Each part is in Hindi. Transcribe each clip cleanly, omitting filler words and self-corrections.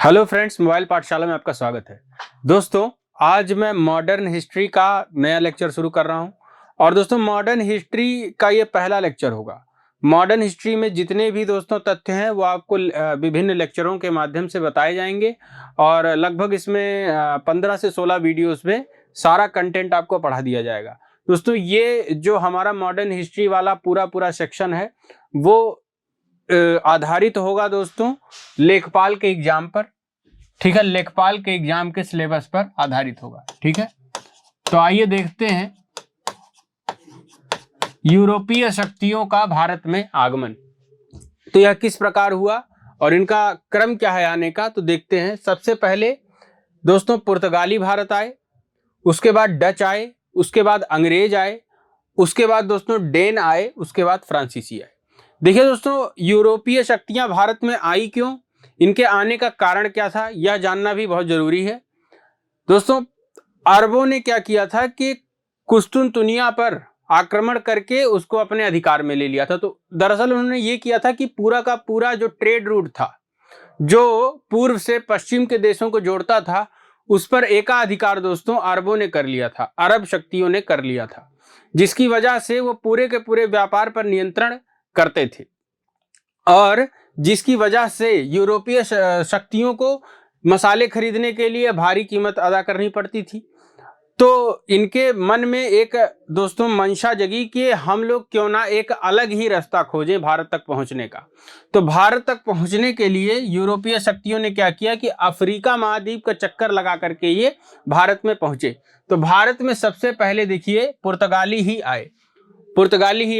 हेलो फ्रेंड्स, मोबाइल पाठशाला में आपका स्वागत है। दोस्तों, आज मैं मॉडर्न हिस्ट्री का नया लेक्चर शुरू कर रहा हूं और दोस्तों मॉडर्न हिस्ट्री का ये पहला लेक्चर होगा। मॉडर्न हिस्ट्री में जितने भी दोस्तों तथ्य हैं वो आपको विभिन्न लेक्चरों के माध्यम से बताए जाएंगे और लगभग इसमें 15 से 16 वीडियोस में सारा कंटेंट आपको पढ़ा दिया जाएगा। दोस्तों, ये जो हमारा मॉडर्न हिस्ट्री वाला पूरा सेक्शन है वो आधारित होगा दोस्तों लेखपाल के एग्जाम पर। ठीक है, लेखपाल के एग्जाम के सिलेबस पर आधारित होगा। ठीक है, तो आइए देखते हैं यूरोपीय शक्तियों का भारत में आगमन। तो यह किस प्रकार हुआ और इनका क्रम क्या है आने का, तो देखते हैं। सबसे पहले दोस्तों पुर्तगाली भारत आए, उसके बाद डच आए, उसके बाद अंग्रेज आए, उसके बाद दोस्तों डेन आए, उसके बाद फ्रांसीसी आए। देखिए दोस्तों, यूरोपीय शक्तियां भारत में आई क्यों, इनके आने का कारण क्या था, यह जानना भी बहुत जरूरी है। दोस्तों, अरबों ने क्या किया था कि कुस्तुनतुनिया पर आक्रमण करके उसको अपने अधिकार में ले लिया था। तो दरअसल उन्होंने ये किया था कि पूरा का पूरा जो ट्रेड रूट था, जो पूर्व से पश्चिम के देशों को जोड़ता था, उस पर एकाधिकार दोस्तों अरबों ने कर लिया था, अरब शक्तियों ने कर लिया था, जिसकी वजह से वो पूरे के पूरे व्यापार पर नियंत्रण करते थे और जिसकी वजह से यूरोपीय शक्तियों को मसाले खरीदने के लिए भारी कीमत अदा करनी पड़ती थी। तो इनके मन में एक दोस्तों मंशा जगी कि हम लोग क्यों ना एक अलग ही रास्ता खोजें भारत तक पहुंचने का। तो भारत तक पहुंचने के लिए यूरोपीय शक्तियों ने क्या किया कि अफ्रीका महाद्वीप का चक्कर लगा करके ये भारत में पहुंचे। तो भारत में सबसे पहले देखिए पुर्तगाली ही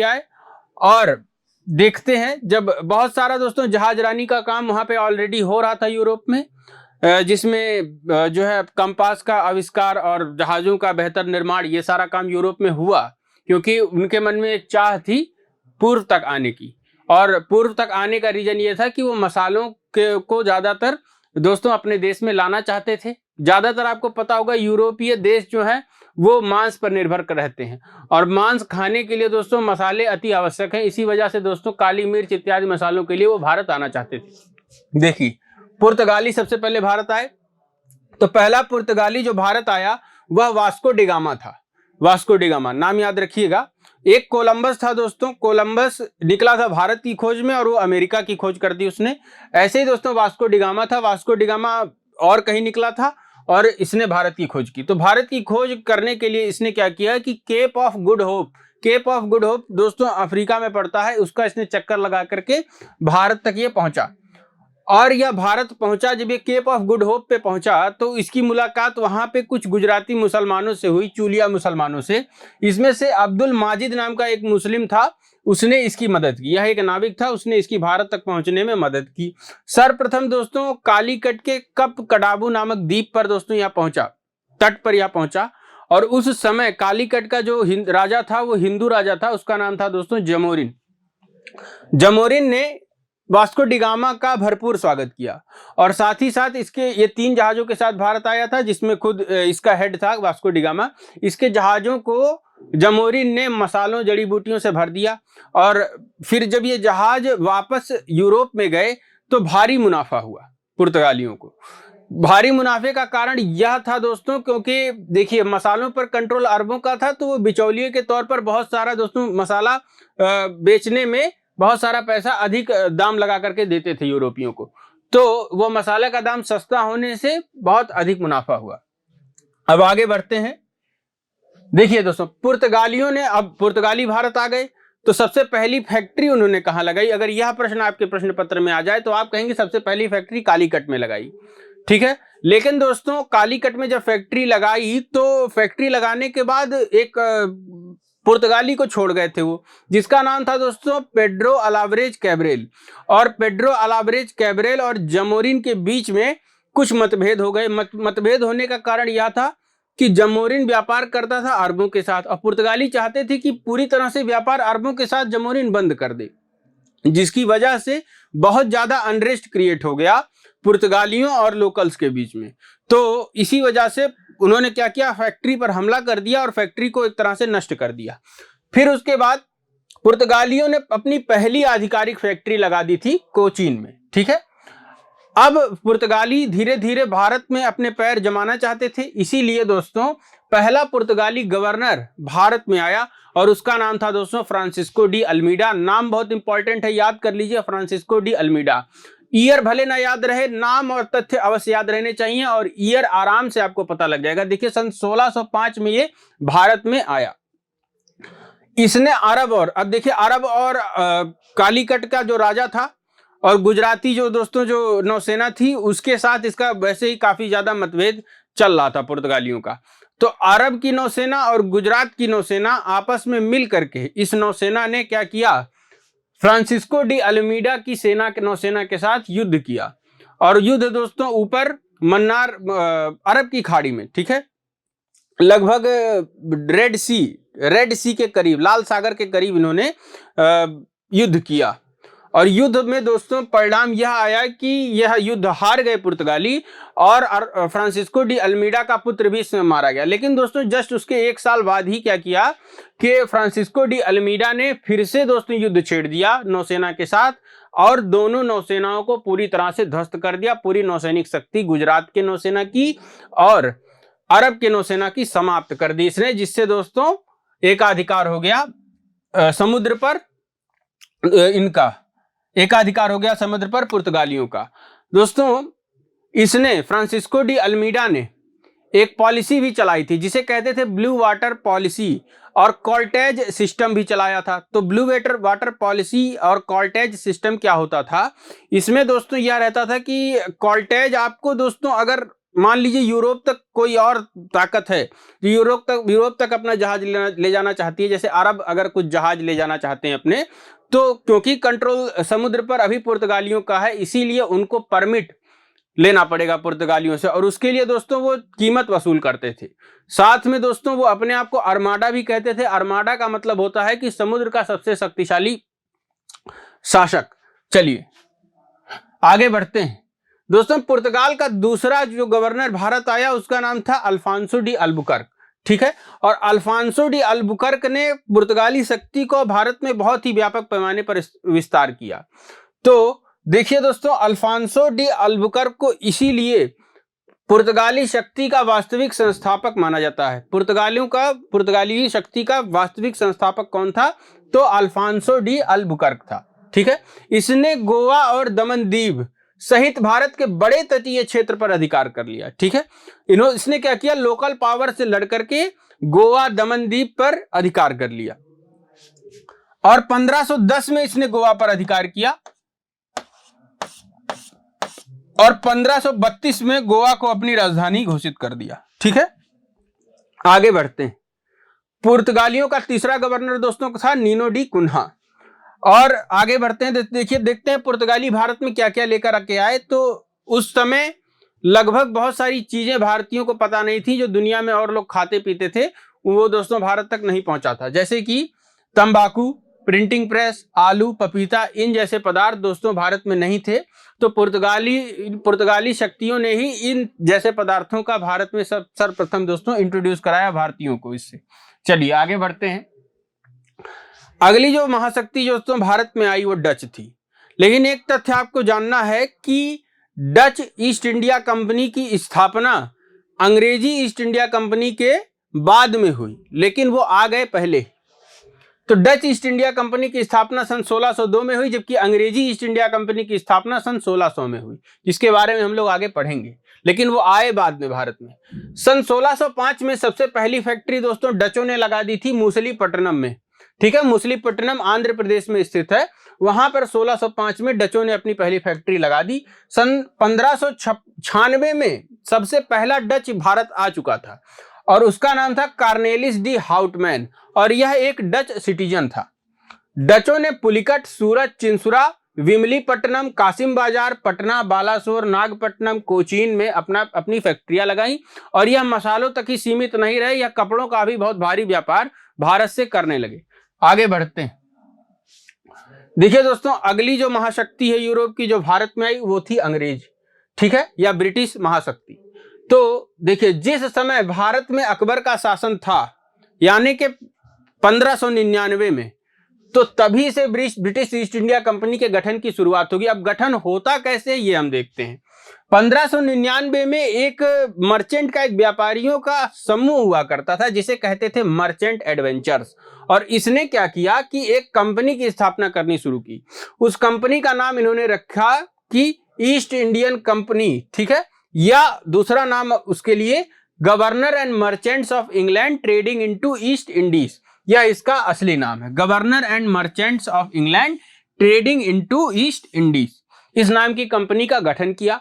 आए और देखते हैं जब बहुत सारा दोस्तों जहाजरानी का काम वहां पे ऑलरेडी हो रहा था यूरोप में, जिसमें जो है कंपास का आविष्कार और जहाजों का बेहतर निर्माण, ये सारा काम यूरोप में हुआ क्योंकि उनके मन में एक चाह थी पूर्व तक आने की। और पूर्व तक आने का रीजन ये था कि वो मसालों को ज्यादातर दोस्तों अपने देश में लाना चाहते थे। ज्यादातर आपको पता होगा यूरोपीय देश जो है वो मांस पर निर्भर कर रहते हैं और मांस खाने के लिए दोस्तों मसाले अति आवश्यक हैं। इसी वजह से दोस्तों काली मिर्च इत्यादि मसालों के लिए वो भारत आना चाहते थे। देखिए, पुर्तगाली सबसे पहले भारत आए। तो पहला पुर्तगाली जो भारत आया वह वास्को डिगामा था। वास्को डिगामा नाम याद रखिएगा। एक कोलंबस था दोस्तों, कोलंबस निकला था भारत की खोज में और वो अमेरिका की खोज कर दी उसने। ऐसे ही दोस्तों वास्को डिगामा था, वास्को डिगामा और कहीं निकला था और इसने भारत की खोज की। तो भारत की खोज करने के लिए इसने क्या किया कि केप ऑफ गुड होप दोस्तों अफ्रीका में पड़ता है, उसका इसने चक्कर लगा करके भारत तक ये पहुंचा। और यह भारत पहुंचा, जब ये केप ऑफ गुड होप पे पहुंचा तो इसकी मुलाकात वहां पे कुछ गुजराती मुसलमानों से हुई, चूलिया मुसलमानों से। इसमें से अब्दुल माजिद नाम का एक मुस्लिम था, उसने इसकी मदद की। यह एक नाविक था, उसने इसकी भारत तक पहुंचने में मदद की। सर्वप्रथम दोस्तों कालीकट के कप कडाबू नामक द्वीप पर दोस्तों यह पहुंचा, तट पर यह पहुंचा। और उस समय कालीकट का जो राजा था वो हिंदू राजा था, उसका नाम था दोस्तों जमोरिन। जमोरिन ने वास्को डिगामा का भरपूर स्वागत किया और साथ ही साथ इसके ये 3 जहाजों के साथ भारत आया था, जिसमें खुद इसका हेड था वास्को डिगामा। इसके जहाजों को जमोरिन ने मसालों जड़ी बूटियों से भर दिया और फिर जब ये जहाज वापस यूरोप में गए तो भारी मुनाफा हुआ पुर्तगालियों को। भारी मुनाफे का कारण यह था दोस्तों क्योंकि देखिए मसालों पर कंट्रोल अरबों का था, तो वो बिचौलिए के तौर पर बहुत सारा दोस्तों मसाला बेचने में बहुत सारा पैसा अधिक दाम लगा करके देते थे यूरोपियों को। तो वो मसाला का दाम सस्ता होने से बहुत अधिक मुनाफा हुआ। अब आगे बढ़ते हैं। देखिए दोस्तों, पुर्तगालियों ने, अब पुर्तगाली भारत आ गए तो सबसे पहली फैक्ट्री उन्होंने कहां लगाई। अगर यह प्रश्न आपके प्रश्न पत्र में आ जाए तो आप कहेंगे सबसे पहली फैक्ट्री कालीकट में लगाई। ठीक है, लेकिन दोस्तों कालीकट में जब फैक्ट्री लगाई तो फैक्ट्री लगाने के बाद एक पुर्तगाली को छोड़ गए थे वो, जिसका नाम था दोस्तों पेड्रो अलावरेज कैब्रेल। और पेड्रो अलावरेज कैब्रेल और जमोरिन के बीच में कुछ मतभेद हो गए। मतभेद होने का कारण यह था कि जमोरिन व्यापार करता था अरबों के साथ और पुर्तगाली चाहते थे कि पूरी तरह से व्यापार अरबों के साथ जमोरिन बंद कर दे, जिसकी वजह से बहुत ज्यादा अनरेस्ट क्रिएट हो गया पुर्तगालियों और लोकल्स के बीच में। तो इसी वजह से उन्होंने क्या किया, फैक्ट्री पर हमला कर दिया और फैक्ट्री को एक तरह से नष्ट कर दिया। फिर उसके बाद पुर्तगालियों ने अपनी पहली आधिकारिक फैक्ट्री लगा दी थी कोचीन में। ठीक है, अब पुर्तगाली धीरे धीरे भारत में अपने पैर जमाना चाहते थे, इसीलिए दोस्तों पहला पुर्तगाली गवर्नर भारत में आया और उसका नाम था दोस्तों फ्रांसिस्को डी अल्मीडा। नाम बहुत इंपॉर्टेंट है, याद कर लीजिए, फ्रांसिस्को डी अल्मीडा। ईयर भले ना याद रहे, नाम और तथ्य अवश्य याद रहने चाहिए और ईयर आराम से आपको पता लग जाएगा। देखिए सन 1605 में ये भारत में आया। इसने अरब और, अब देखिए अरब और कालीकट का जो राजा था और गुजराती जो दोस्तों जो नौसेना थी उसके साथ इसका वैसे ही काफी ज्यादा मतभेद चल रहा था पुर्तगालियों का। तो अरब की नौसेना और गुजरात की नौसेना आपस में मिल करके इस नौसेना ने क्या किया, फ्रांसिस्को डी अल्मीडा की नौसेना के साथ युद्ध किया। और युद्ध दोस्तों ऊपर मन्नार अरब की खाड़ी में, ठीक है, लगभग रेड सी के करीब, लाल सागर के करीब इन्होंने युद्ध किया। और युद्ध में दोस्तों परिणाम यह आया कि यह युद्ध हार गए पुर्तगाली और फ्रांसिस्को डी अल्मीडा का पुत्र भी इसमें मारा गया। लेकिन दोस्तों जस्ट उसके 1 साल बाद ही क्या किया कि फ्रांसिस्को डी अल्मीडा ने फिर से दोस्तों युद्ध छेड़ दिया नौसेना के साथ और दोनों नौसेनाओं को पूरी तरह से ध्वस्त कर दिया। पूरी नौसैनिक शक्ति गुजरात के नौसेना की और अरब के नौसेना की समाप्त कर दी इसने, जिससे दोस्तों एकाधिकार हो गया समुद्र पर, इनका एकाधिकार हो गया समुद्र पर पुर्तगालियों का। दोस्तों इसने फ्रांसिस्को डी अल्मीडा ने एक पॉलिसी भी चलाई थी जिसे कहते थे ब्लू वाटर पॉलिसी, और कॉर्टेज सिस्टम भी चलाया था। तो ब्लू वाटर पॉलिसी और कॉर्टेज सिस्टम क्या होता था, इसमें दोस्तों यह रहता था कि कॉर्टेज आपको दोस्तों, अगर मान लीजिए यूरोप तक कोई और ताकत है जो यूरोप तक अपना जहाज ले जाना चाहती है, जैसे अरब अगर कुछ जहाज ले जाना चाहते हैं अपने, तो क्योंकि कंट्रोल समुद्र पर अभी पुर्तगालियों का है, इसीलिए उनको परमिट लेना पड़ेगा पुर्तगालियों से और उसके लिए दोस्तों वो कीमत वसूल करते थे। साथ में दोस्तों वो अपने आप को आर्माडा भी कहते थे। आर्माडा का मतलब होता है कि समुद्र का सबसे शक्तिशाली शासक। चलिए आगे बढ़ते हैं दोस्तों। पुर्तगाल का दूसरा जो गवर्नर भारत आया उसका नाम था अल्फांसो डी अल्बुकर्क, ठीक है। और अल्फांसो डी अल्बुकर्क ने पुर्तगाली शक्ति को भारत में बहुत ही व्यापक पैमाने पर विस्तार किया। तो देखिए दोस्तों, अल्फांसो डी अल्बुकर्क को इसीलिए पुर्तगाली शक्ति का वास्तविक संस्थापक माना जाता है। पुर्तगाली शक्ति का वास्तविक संस्थापक कौन था, तो अल्फांसो डी अल्बुकर्क था, ठीक है। इसने गोवा और दमन दीव सहित भारत के बड़े तटीय क्षेत्र पर अधिकार कर लिया, ठीक है। इसने क्या किया, लोकल पावर से लड़ करके गोवा दमन दीव पर अधिकार कर लिया और 1510 में इसने गोवा पर अधिकार किया और 1532 में गोवा को अपनी राजधानी घोषित कर दिया, ठीक है। आगे बढ़ते हैं। पुर्तगालियों का तीसरा गवर्नर दोस्तों था नीनो डी कुन्हा। और आगे बढ़ते हैं, देखते हैं पुर्तगाली भारत में क्या क्या लेकर आके आए। तो उस समय लगभग बहुत सारी चीजें भारतीयों को पता नहीं थी जो दुनिया में और लोग खाते पीते थे, वो दोस्तों भारत तक नहीं पहुंचा था। जैसे कि तंबाकू, प्रिंटिंग प्रेस, आलू, पपीता, इन जैसे पदार्थ दोस्तों भारत में नहीं थे। तो पुर्तगाली शक्तियों ने ही इन जैसे पदार्थों का भारत में सर्वप्रथम दोस्तों इंट्रोड्यूस कराया भारतीयों को इससे। चलिए आगे बढ़ते हैं। अगली जो महाशक्ति दोस्तों भारत में आई वो डच थी। लेकिन एक तथ्य आपको जानना है कि डच ईस्ट इंडिया कंपनी की स्थापना अंग्रेजी ईस्ट इंडिया कंपनी के बाद में हुई, लेकिन वो आ गए पहले। तो डच ईस्ट इंडिया कंपनी की स्थापना सन 1602 में हुई, जबकि अंग्रेजी ईस्ट इंडिया कंपनी की स्थापना सन 1600 में हुई, जिसके बारे में हम लोग आगे पढ़ेंगे। लेकिन वो आए बाद में भारत में। सन 1605 में सबसे पहली फैक्ट्री दोस्तों डचों ने लगा दी थी मूसलीपट्टनम में, ठीक है। मूसलीपट्टनम आंध्र प्रदेश में स्थित है। वहां पर 1605 में डचों ने अपनी पहली फैक्ट्री लगा दी। सन 1596 में सबसे पहला डच भारत आ चुका था और उसका नाम था कार्नेलिस डी हाउटमैन और यह एक डच सिटीजन था। डचों ने पुलिकट, सूरत, चिंसुरा, विमलीपट्टनम, कासिम बाजार, पटना, बालासोर, नागपट्टनम, कोचीन में अपनी फैक्ट्रियां लगाई। और यह मसालों तक ही सीमित नहीं रहे, यह कपड़ों का भी बहुत भारी व्यापार भारत से करने लगे। आगे बढ़ते हैं। देखिए दोस्तों, अगली जो महाशक्ति है यूरोप की जो भारत में आई वो थी अंग्रेज, ठीक है, या ब्रिटिश महाशक्ति। तो देखिए, जिस समय भारत में अकबर का शासन था यानी कि 1599 में, तो तभी से ब्रिटिश ईस्ट इंडिया कंपनी के गठन की शुरुआत होगी। अब गठन होता कैसे ये हम देखते हैं। 1599 में एक मर्चेंट का, एक व्यापारियों का समूह हुआ करता था जिसे कहते थे मर्चेंट एडवेंचर्स, और इसने क्या किया कि एक कंपनी की स्थापना करनी शुरू की। उस कंपनी का नाम इन्होंने रखा कि ईस्ट इंडियन कंपनी, ठीक है, या दूसरा नाम उसके लिए governor and merchants of England trading into east Indies, या इसका असली नाम है governor and merchants of England trading into east Indies. इस नाम की कंपनी का गठन किया।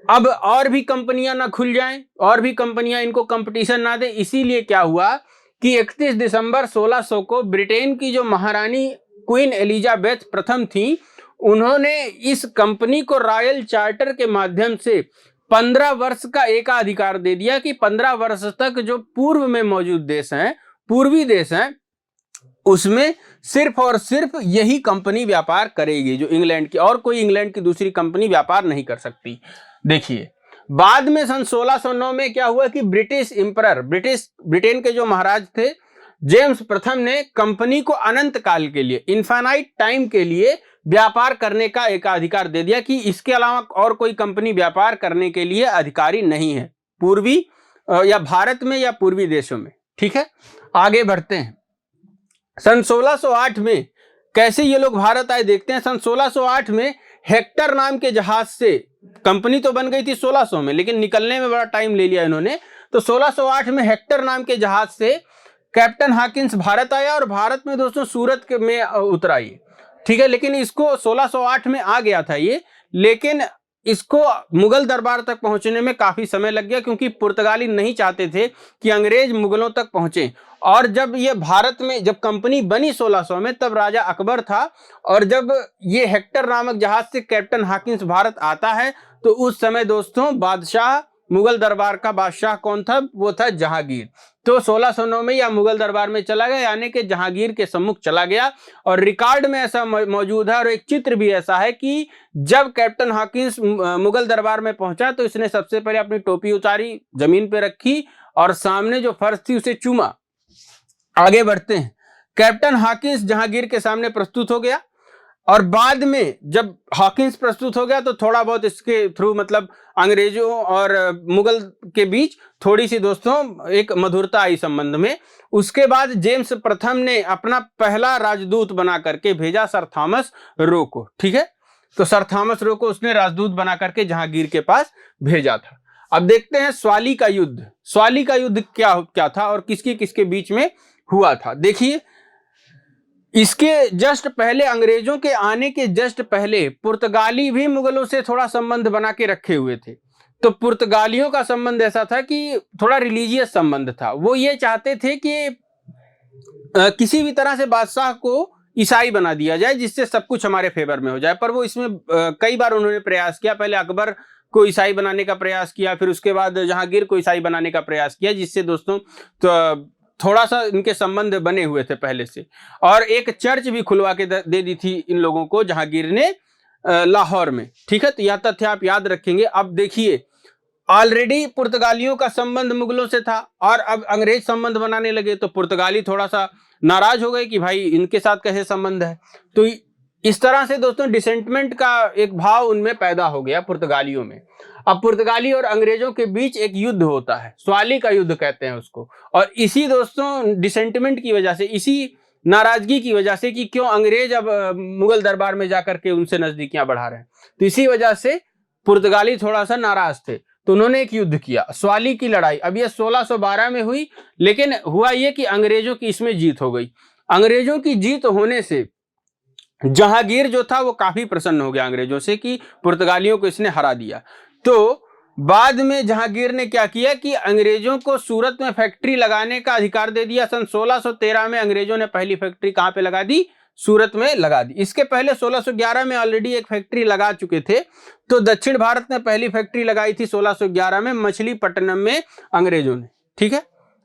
अब और भी कंपनियां ना खुल जाएं, और भी कंपनियां इनको कंपटीशन ना दें, इसीलिए क्या हुआ कि 31 दिसंबर 1600 को ब्रिटेन की जो महारानी क्वीन एलिजाबेथ प्रथम थी, उन्होंने इस कंपनी को रॉयल चार्टर के माध्यम से 15 वर्ष का एकाधिकार दे दिया कि 15 वर्ष तक जो पूर्व में मौजूद देश हैं, पूर्वी देश हैं, उसमें सिर्फ और सिर्फ यही कंपनी व्यापार करेगी, जो इंग्लैंड की, और कोई इंग्लैंड की दूसरी कंपनी व्यापार नहीं कर सकती। देखिए बाद में सन 1609 में क्या हुआ कि ब्रिटिश एम्परर, ब्रिटेन के जो महाराज थे जेम्स प्रथम ने कंपनी को अनंत काल के लिए, इनफाइनाइट टाइम के लिए व्यापार करने का एकाधिकार दे दिया कि इसके अलावा और कोई कंपनी व्यापार करने के लिए अधिकारी नहीं है पूर्वी या भारत में या पूर्वी देशों में। ठीक है, आगे बढ़ते हैं। सन 1608 में कैसे ये लोग भारत आए देखते हैं। सन 1608 में हेक्टर नाम के जहाज से, कंपनी तो बन गई थी 1600 में, लेकिन निकलने में बड़ा टाइम ले लिया इन्होंने, तो 1608 में हेक्टर नाम के जहाज से कैप्टन हॉकिंस भारत आया, और भारत में दोस्तों सूरत में उतरा ये, ठीक है। लेकिन इसको 1608 में आ गया था ये, लेकिन इसको मुगल दरबार तक पहुंचने में काफी समय लग गया, क्योंकि पुर्तगाली नहीं चाहते थे कि अंग्रेज मुगलों तक पहुंचे। और जब ये भारत में, जब कंपनी बनी 1600 में, तब राजा अकबर था, और जब ये हेक्टर नामक जहाज से कैप्टन हॉकिंस भारत आता है, तो उस समय दोस्तों बादशाह, मुगल दरबार का बादशाह कौन था, वो था जहांगीर। तो 1609 में या मुगल दरबार में चला गया, यानी कि जहांगीर के सम्मुख चला गया। और रिकॉर्ड में ऐसा मौजूद है, और एक चित्र भी ऐसा है कि जब कैप्टन हॉकिंस मुगल दरबार में पहुंचा, तो इसने सबसे पहले अपनी टोपी उतारी, जमीन पे रखी, और सामने जो फर्श थी उसे चूमा। आगे बढ़ते हैं। कैप्टन हॉकिंस जहांगीर के सामने प्रस्तुत हो गया, और बाद में जब हॉकिंस प्रस्तुत हो गया, तो थोड़ा बहुत इसके थ्रू, मतलब अंग्रेजों और मुगल के बीच थोड़ी सी दोस्तों एक मधुरता आई संबंध में। उसके बाद जेम्स प्रथम ने अपना पहला राजदूत बना करके भेजा सर थॉमस रो को, ठीक है। तो सर थॉमस रो को उसने राजदूत बना करके जहांगीर के पास भेजा था। अब देखते हैं स्वाली का युद्ध। स्वाली का युद्ध क्या था और किसके किसके बीच में हुआ था। देखिए, इसके जस्ट पहले, अंग्रेजों के आने के जस्ट पहले, पुर्तगाली भी मुगलों से थोड़ा संबंध बना के रखे हुए थे। तो पुर्तगालियों का संबंध ऐसा था कि थोड़ा रिलीजियस संबंध था। वो ये चाहते थे कि किसी भी तरह से बादशाह को ईसाई बना दिया जाए, जिससे सब कुछ हमारे फेवर में हो जाए। पर वो इसमें कई बार उन्होंने प्रयास किया। पहले अकबर को ईसाई बनाने का प्रयास किया, फिर उसके बाद जहांगीर को ईसाई बनाने का प्रयास किया, जिससे दोस्तों तो थोड़ा सा इनके संबंध बने हुए थे पहले से। और एक चर्च भी खुलवा के दे दी थी इन लोगों को जहांगीर ने लाहौर में, ठीक है। तो यह तथ्य आप याद रखेंगे। अब देखिए, ऑलरेडी पुर्तगालियों का संबंध मुगलों से था, और अब अंग्रेज संबंध बनाने लगे, तो पुर्तगाली थोड़ा सा नाराज हो गए कि भाई इनके साथ कैसे संबंध है। तो इस तरह से दोस्तों डिसेंटमेंट का एक भाव उनमें पैदा हो गया पुर्तगालियों में। अब पुर्तगाली और अंग्रेजों के बीच एक युद्ध होता है, स्वाली का युद्ध कहते हैं उसको। और इसी दोस्तों डिसेंटमेंट की वजह से, इसी नाराजगी की वजह से कि क्यों अंग्रेज अब मुगल दरबार में जाकर के उनसे नजदीकियां बढ़ा रहे हैं, तो इसी वजह से पुर्तगाली थोड़ा सा नाराज थे। तो उन्होंने एक युद्ध किया, स्वाली की लड़ाई। अब यह 1612 में हुई, लेकिन हुआ यह कि अंग्रेजों की इसमें जीत हो गई। अंग्रेजों की जीत होने से जहांगीर जो था वो काफी प्रसन्न हो गया अंग्रेजों से कि पुर्तगालियों को इसने हरा दिया। तो बाद में जहांगीर ने क्या किया कि अंग्रेजों को सूरत में फैक्ट्री लगाने का अधिकार दे दिया। सन 1613 में अंग्रेजों ने पहली फैक्ट्री कहां पे लगा दी? सूरत में लगा दी। इसके पहले 1611 में ऑलरेडी एक फैक्ट्री लगा चुके थे। तो दक्षिण भारत में पहली फैक्ट्री लगाई थी 1611 में मछलीपट्टनम में अंग्रेजों ने, ठीक है।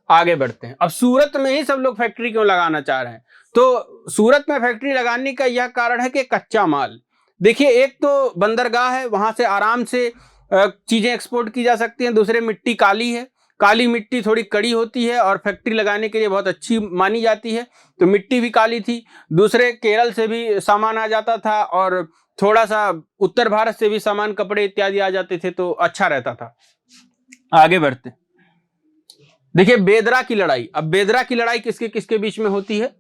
आगे बढ़ते हैं। अब सूरत में ही सब लोग फैक्ट्री क्यों लगाना चाह रहे हैं? तो सूरत में फैक्ट्री लगाने का यह कारण है कि कच्चा माल, देखिए, एक तो बंदरगाह है, वहां से आराम से चीजें एक्सपोर्ट की जा सकती हैं। दूसरे, मिट्टी काली है, काली मिट्टी थोड़ी कड़ी होती है और फैक्ट्री लगाने के लिए बहुत अच्छी मानी जाती है, तो मिट्टी भी काली थी। दूसरे, केरल से भी सामान आ जाता था, और थोड़ा सा उत्तर भारत से भी सामान, कपड़े इत्यादि आ जाते थे तो अच्छा रहता था। आगे बढ़ते, देखिए बेदरा की लड़ाई। अब बेदरा की लड़ाई किसके किसके बीच में होती है?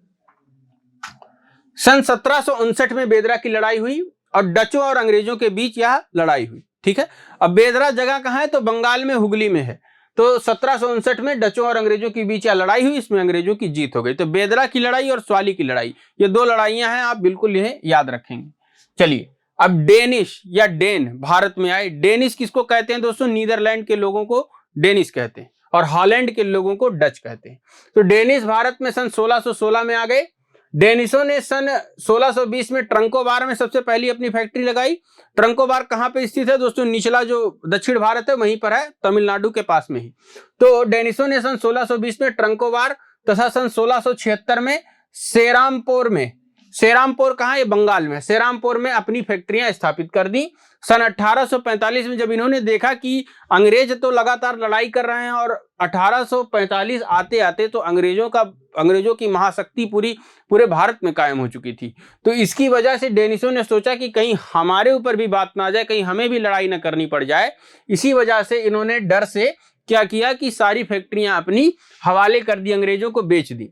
सन 1759 में बेदरा की लड़ाई हुई और डचों और अंग्रेजों के बीच यह लड़ाई हुई। ठीक है, अब बेदरा जगह कहां है? तो बंगाल में, हुगली में है। तो 1759 में डचों और अंग्रेजों के बीच यह लड़ाई हुई, इसमें अंग्रेजों की जीत हो गई। तो बेदरा की लड़ाई और स्वाली की लड़ाई, ये दो लड़ाइयां हैं, आप बिल्कुल इन्हें याद रखेंगे। चलिए, अब डेनिश या डेन भारत में आए। डेनिश किसको कहते हैं दोस्तों? नीदरलैंड के लोगों को डेनिश कहते हैं और हॉलैंड के लोगों को डच कहते हैं। तो डेनिश भारत में सन 1616 में आ गए। डेनिशों ने सन 1620 में ट्रंकोबार में सबसे पहली अपनी फैक्ट्री लगाई। ट्रंकोबार कहां पे स्थित है दोस्तों? निचला जो दक्षिण भारत है वहीं पर है, तमिलनाडु के पास में ही। तो डेनिशों ने सन 1620 में ट्रंकोबार तथा सन 1676 में सेरामपुर में, सेरामपुर कहां? ये बंगाल में, सेरामपुर में अपनी फैक्ट्रियां स्थापित कर दी। सन 1845 में जब इन्होंने देखा कि अंग्रेज तो लगातार लड़ाई कर रहे हैं और 1845 आते आते तो अंग्रेजों की महाशक्ति पूरे भारत में कायम हो चुकी थी। तो इसकी वजह से डेनिशों ने सोचा कि कहीं हमारे ऊपर भी बात ना आ जाए, कहीं हमें भी लड़ाई ना करनी पड़ जाए। इसी वजह से इन्होंने डर से क्या किया कि सारी फैक्ट्रियां अपनी हवाले कर दी, अंग्रेजों को बेच दी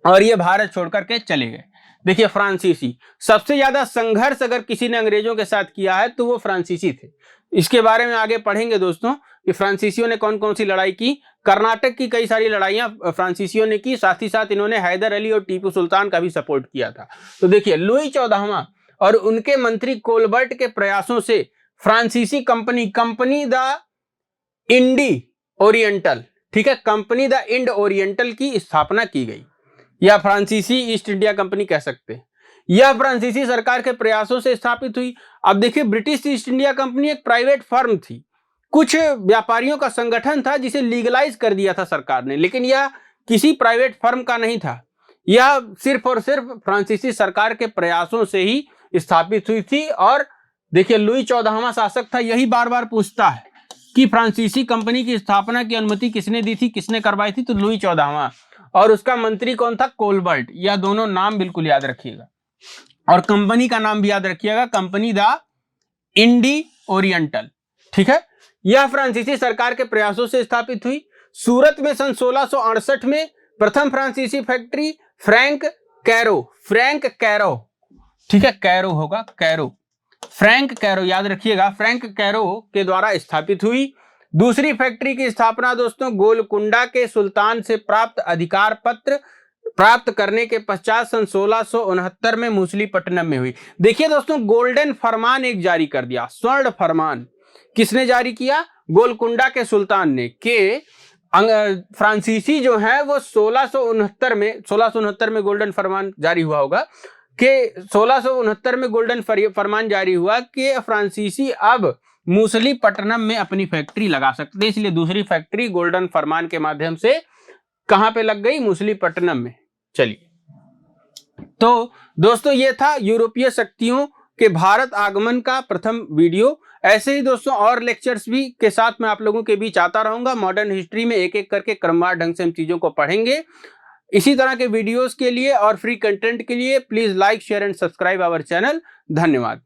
और ये भारत छोड़ करके चले गए। देखिए फ्रांसीसी, सबसे ज्यादा संघर्ष अगर किसी ने अंग्रेजों के साथ किया है तो वो फ्रांसीसी थे। इसके बारे में आगे पढ़ेंगे दोस्तों कि फ्रांसीसियों ने कौन कौन सी लड़ाई की। कर्नाटक की कई सारी लड़ाइयां फ्रांसीसियों ने की, साथ ही साथ इन्होंने हैदर अली और टीपू सुल्तान का भी सपोर्ट किया था। तो देखिए लुई 14वां और उनके मंत्री कोलबर्ट के प्रयासों से फ्रांसीसी कंपनी द इंडी ओरिएंटल, ठीक है, कंपनी द इंड ओरिएंटल की स्थापना की गई, या फ्रांसीसी ईस्ट इंडिया कंपनी कह सकते हैं। यह फ्रांसीसी सरकार के प्रयासों से स्थापित हुई। अब देखिए ब्रिटिश ईस्ट इंडिया कंपनी एक प्राइवेट फर्म थी, कुछ व्यापारियों का संगठन था जिसे लीगलाइज कर दिया था सरकार ने, लेकिन यह किसी प्राइवेट फर्म का नहीं था। यह सिर्फ और सिर्फ फ्रांसीसी सरकार के प्रयासों से ही स्थापित हुई थी। और देखिए लुई 14वां शासक था, यही बार बार पूछता है कि फ्रांसीसी कंपनी की स्थापना की अनुमति किसने दी थी, किसने करवाई थी? तो लुई 14वां। और उसका मंत्री कौन था? कोलबर्ट। यह दोनों नाम बिल्कुल याद रखिएगा और कंपनी का नाम भी याद रखिएगा, कंपनी द इंडी ओरिएंटल। ठीक है, यह फ्रांसीसी सरकार के प्रयासों से स्थापित हुई। सूरत में सन 1668 में प्रथम फ्रांसीसी फैक्ट्री फ्रैंक कैरो, ठीक है, कैरो होगा, कैरो, फ्रैंक कैरो याद रखिएगा, फ्रैंक कैरो के द्वारा स्थापित हुई। दूसरी फैक्ट्री की स्थापना दोस्तों गोलकुंडा के सुल्तान से प्राप्त अधिकार पत्र प्राप्त करने के पश्चात सन 1669 में मूसलीपट्टनम में हुई। देखिए दोस्तों गोल्डन फरमान एक जारी कर दिया, स्वर्ण फरमान किसने जारी किया? गोलकुंडा के सुल्तान ने। के फ्रांसीसी जो है वो 1669 में गोल्डन फरमान जारी हुआ होगा कि 1669 में गोल्डन फरमान जारी हुआ कि फ्रांसीसी अब मूसलीपट्टनम में अपनी फैक्ट्री लगा सकते थे, इसलिए दूसरी फैक्ट्री गोल्डन फरमान के माध्यम से कहां पे लग गई? मूसलीपट्टनम में। चलिए, तो दोस्तों ये था यूरोपीय शक्तियों के भारत आगमन का प्रथम वीडियो। ऐसे ही दोस्तों और लेक्चर्स भी के साथ मैं आप लोगों के बीच आता रहूंगा। मॉडर्न हिस्ट्री में एक एक करके क्रमवार ढंग से हम चीजों को पढ़ेंगे। इसी तरह के वीडियोस के लिए और फ्री कंटेंट के लिए please like, share and subscribe our channel. धन्यवाद।